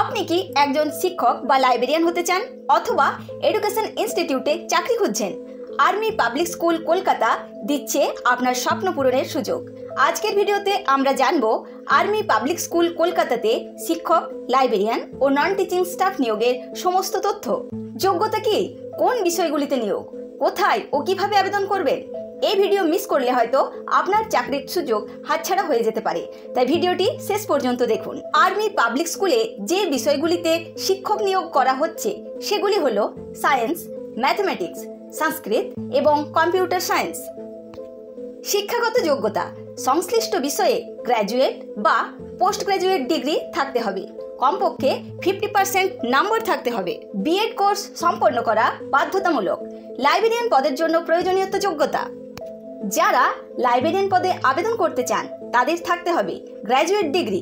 আপনি কি একজন শিক্ষক বা লাইব্রেরিয়ান হতে চান অথবা এডুকেশন ইনস্টিটিউটে চাকরি খুঁজছেন? আর্মি পাবলিক স্কুল কলকাতা দিচ্ছে আপনার স্বপ্ন পূরণের সুযোগ। আজকের ভিডিওতে আমরা জানব আর্মি পাবলিক স্কুল কলকাতাতে শিক্ষক, লাইব্রেরিয়ান ও নন টিচিং স্টাফ নিয়োগের সমস্ত তথ্য। যোগ্যতা কি, কোন বিষয়গুলিতে নিয়োগ, কোথায় ও কিভাবে আবেদন করবেন। এই ভিডিও মিস করলে হয়তো আপনার চাকরির সুযোগ হাতছাড়া হয়ে যেতে পারে, তাই ভিডিওটি শেষ পর্যন্ত দেখুন। আর্মি পাবলিক স্কুলে যে বিষয়গুলিতে শিক্ষক নিয়োগ করা হচ্ছে সেগুলি হলো সায়েন্স, ম্যাথমেটিক্স, সংস্কৃত এবং কম্পিউটার সায়েন্স। শিক্ষাগত যোগ্যতা, সংশ্লিষ্ট বিষয়ে গ্র্যাজুয়েট বা পোস্ট গ্র্যাজুয়েট ডিগ্রি থাকতে হবে, কমপক্ষে 50% নম্বর থাকতে হবে। বিএড কোর্স সম্পন্ন করা বাধ্যতামূলক। লাইব্রেরিয়ান পদের জন্য প্রয়োজনীয়তা যোগ্যতা, যারা লাইব্রেরিয়ান পদে আবেদন করতে চান তাদের থাকতে হবে graduate degree,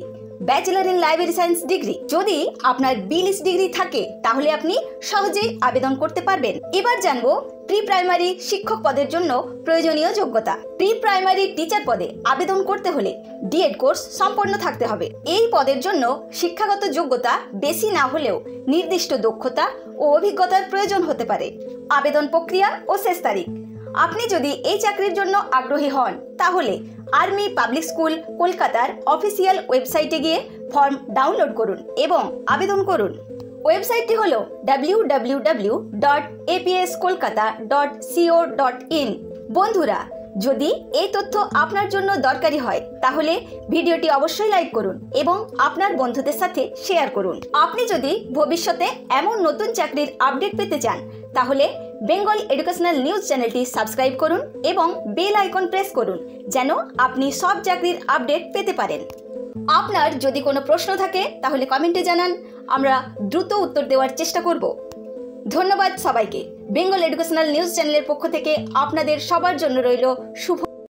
bachelor in library science degree. যদি আপনার বিলিস ডিগ্রি থাকে তাহলে আপনি সহজেই আবেদন করতে পারবেন। এবার জানবো প্রি প্রাইমারি শিক্ষক পদের জন্য প্রয়োজনীয় যোগ্যতা। প্রি প্রাইমারি টিচার পদে আবেদন করতে হলে ডিএড কোর্স সম্পন্ন থাকতে হবে। এই পদের জন্য শিক্ষাগত যোগ্যতা বেশি না হলেও নির্দিষ্ট দক্ষতা ও অভিজ্ঞতার প্রয়োজন হতে পারে। আবেদন প্রক্রিয়া ও শেষ তারিখ। আপনি যদি এই চাকরির জন্য আগ্রহী হন তাহলে আর্মি পাবলিক স্কুল কলকাতার অফিসিয়াল ওয়েবসাইটে গিয়ে ফর্ম ডাউনলোড করুন এবং আবেদন করুন। ওয়েবসাইটটি হলো www.apskolkata.co.in। বন্ধুরা, যদি এই তথ্য আপনার জন্য দরকারি হয় তাহলে ভিডিওটি অবশ্যই লাইক করুন এবং আপনার বন্ধুদের সাথে শেয়ার করুন। আপনি যদি ভবিষ্যতে এমন নতুন চাকরির আপডেট পেতে চান তাহলে বেঙ্গল এডুকেশনাল নিউজ চ্যানেলটি সাবস্ক্রাইব করুন এবং বেল আইকন প্রেস করুন যেন আপনি সব চাকরির আপডেট পেতে পারেন। আপনার যদি কোনো প্রশ্ন থাকে তাহলে কমেন্টে জানান, আমরা দ্রুত উত্তর দেওয়ার চেষ্টা করব। ধন্যবাদ সবাইকে। বেঙ্গল এডুকেশনাল নিউজ চ্যানেলের পক্ষ থেকে আপনাদের সবার জন্য রইল শুভ